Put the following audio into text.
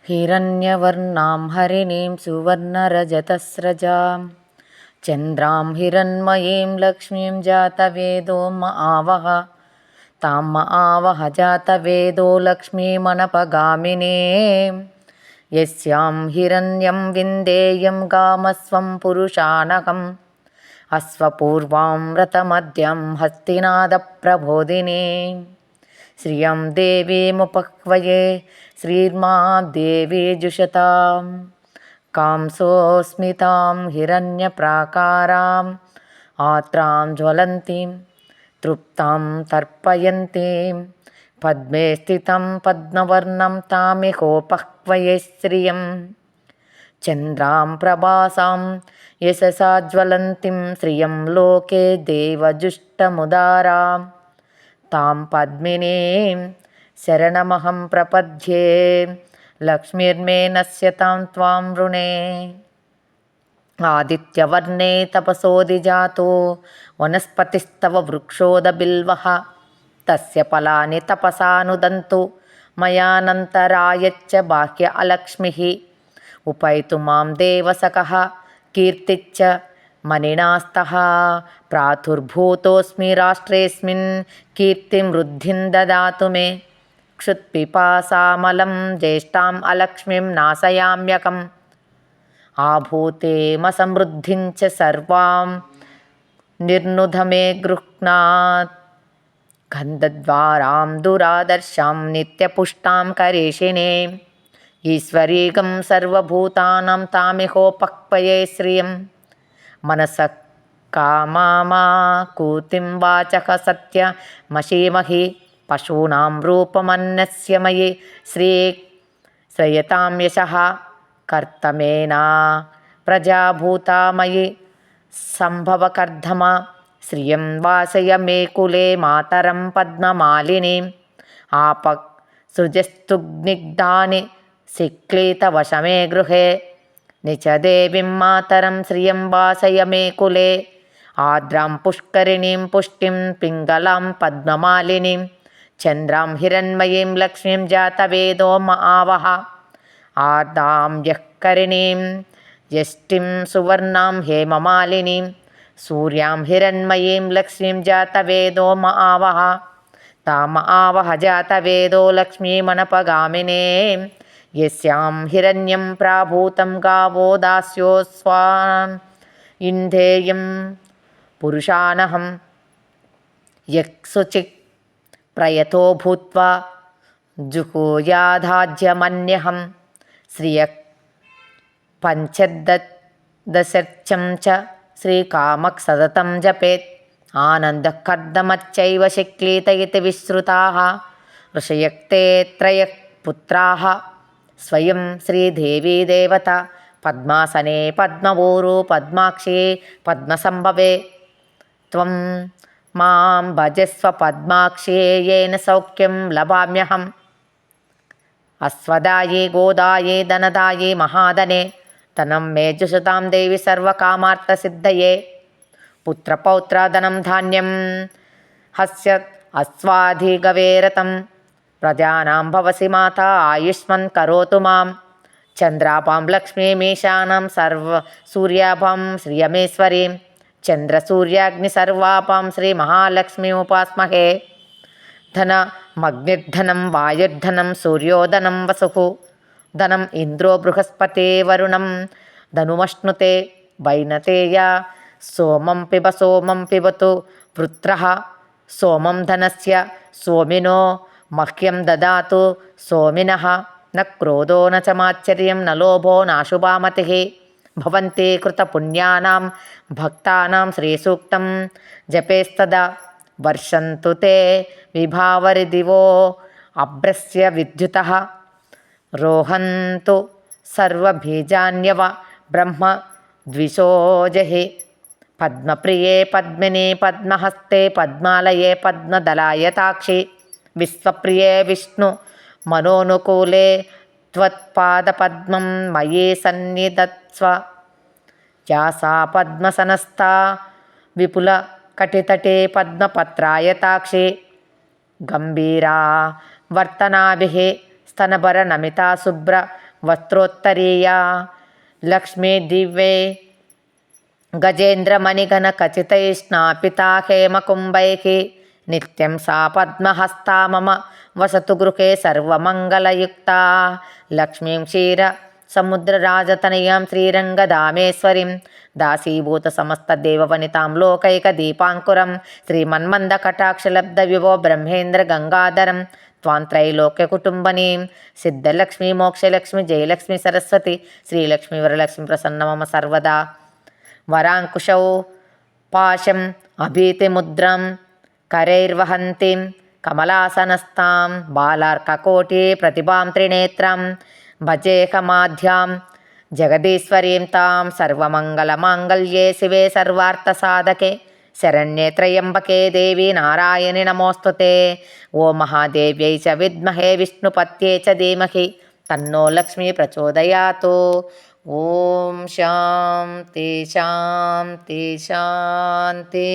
हिरण्यवर्णां हरिणीं सुवर्णरजतस्रजां चन्द्रां हिरण्मयीं लक्ष्मीं जातवेदो म आवह तां म आवह जातवेदो लक्ष्मीमनपगामिनीं यस्यां हिरण्यं विन्देयं गामस्वं पुरुषानहम् अश्वपूर्वां व्रतमद्यं हस्तिनादप्रबोधिनीं श्रियं देवीमुपह्वये श्रीर्मा देवी जुषतां कांसोऽस्मितां हिरण्यप्राकाराम् आत्रां ज्वलन्तीं तृप्तां तर्पयन्तीं पद्मे स्थितं पद्मवर्णं तामिहोपह्वये श्रियं चन्द्रां प्रभासां यशसा ज्वलन्तीं श्रियं लोके देवजुष्टमुदारां तां पद्मिनीं शरणमहं प्रपद्ये लक्ष्मीर्मे नश्यतां त्वां वृणे आदित्यवर्णे तपसोऽधिजातो वनस्पतिस्तव वृक्षोदबिल्वः तस्य फलानि तपसा नुदन्तु मयानन्तरायच्च बाह्य अलक्ष्मिः उपैतु मां देवसखः कीर्तिच्च मणिनास्तः प्रादुर्भूतोऽस्मि राष्ट्रेऽस्मिन् कीर्तिं वृद्धिं ददातु मे क्षुत्पिपासामलं ज्येष्ठाम् अलक्ष्मीं नाशयाम्यकम् आभूतेमसमृद्धिं च सर्वां निर्नुध मे गृह्णात् गन्धद्वारां दुरादर्शां नित्यपुष्टां करेशिनीम् ईश्वरीगं सर्वभूतानां तामिहोपह्वये श्रियं मनसः कामाकूतिं वाचः सत्यमशीमहि पशूनां रूपमन्यस्य मयि श्रेयतां यशः कर्तमेना प्रजाभूता मयि सम्भवकर्धमा श्रियं वासय मे कुले मातरं पद्ममालिनीम् आपसृजस्तुग्निग्धानि सिक्लीतवशमे गृहे निच देवीं मातरं श्रियं वासय मे कुले आर्द्रां पुष्करिणीं पुष्टिं पिङ्गलां पद्ममालिनीं चन्द्रां हिरण्मयीं लक्ष्मीं जातवेदो म आवह आर्द्रां यःकरिणीं यष्टिं सुवर्णां हेममालिनीं सूर्यां हिरण्मयीं लक्ष्मीं जातवेदो म आवह ताम आवह जातवेदो लक्ष्मीमनपगामिनीं यस्यां हिरण्यं प्राभूतं गावो दास्योऽस्वान् इन्धेयं पुरुषानहं यक्सुचिक् प्रयतो भूत्वा जुहूयाधाज्यमन्यहं श्रियः पञ्चदशर्चं च श्रीकामः सततं जपेत् आनन्दः कर्दमच्चैव शिक्लीत इति विश्रुताः ऋषयः ते त्रयः पुत्राः स्वयं श्रीदेवी देवता पद्मासने पद्मपूरू पद्माक्षी पद्मसम्भवे त्वं मां भजस्व पद्माक्षी येन सौख्यं लभाम्यहम् अश्वदाये गोदाये धनदाये महाधने धनं मे जुषतां देवी सर्वकामार्थसिद्धये पुत्रपौत्राधनं धान्यं हस्य अश्वाधिगवेरतं प्रजानां भवसि माता आयुष्मन् करोतु मां चन्द्रापां लक्ष्मीमीशानां सर्वसूर्याभां श्रियमेश्वरीं चन्द्रसूर्याग्निसर्वापां श्रीमहालक्ष्मीमुपास्महे धनमग्निर्धनं वायुर्धनं सूर्योधनं वसुः धनम् इन्द्रो बृहस्पते वरुणं धनुमश्नुते वैनतेय सोमं पिबतु वृत्रः सोमं धनस्य सोमिनो मह्यं ददातु सोमिनः न क्रोधो न च मात्सर्यं न लोभो नाशुभामतिः भवन्ति कृतपुण्यानां भक्तानां श्रीसूक्तं जपेस्तदा वर्षन्तु ते विभावरिदिवो अभ्रस्य विद्युतः रोहन्तु सर्वबीजान्यव ब्रह्म द्विषोजहि पद्मप्रिये पद्मिनी पद्महस्ते पद्मालये पद्मदलायताक्षि विश्वप्रिये विष्णु मनोनुकूले त्वत्पादपद्मं मयि सन्निधत्स्व या सा पद्मसनस्था विपुलकटितटे पद्मपत्रायताक्षि गम्भीरा वर्तनाभिः स्तनभरनमिता शुभ्र వస్త్రోత్తరీయా లక్ష్మీ దివ్యే గజేంద్రమణిగణ ఖచితైస్నాపితా హేమకుంభైః నిత్యం సా పద్మహస్తా మమ వసతు గృహే సర్వమంగళయుక్తా లక్ష్మీం క్షీర సముద్రరాజతనయాం శ్రీరంగధామేశ్వరీం దాసీభూత సమస్త దేవవనితాం లోకైక దీపాంకురం శ్రీమన్మందకటాక్షలబ్ధ విభో బ్రహ్మేంద్ర గంగాధరం త్వాంత్రైలోక్య కుటుంబనీం సిద్ధలక్ష్మీ మోక్షలక్ష్మి జయలక్ష్మి సరస్వతి శ్రీలక్ష్మీ వరలక్ష్మి ప్రసన్న మమ సర్వదా వరాంకుశౌ పాశం అభీతిముద్రం కరైర్వహంతిం కమలాసనస్తాం బాలార్కకోటి ప్రతిభాం త్రినేత్రం భజేకమాధ్యాం జగదీశ్వరీం తాం సర్వమంగళమాంగళ్యే శివే సర్వార్థసాధకే శరణ్యే త్రయంబకే దేవి నారాయణి నమోస్తుతే ఓం మహాదేవ్యై చ విద్మహే విష్ణుపత్యే చ ధీమహి తన్నో లక్ష్మీ ప్రచోదయాతు. ఓం శాంతి శాంతి శాంతి.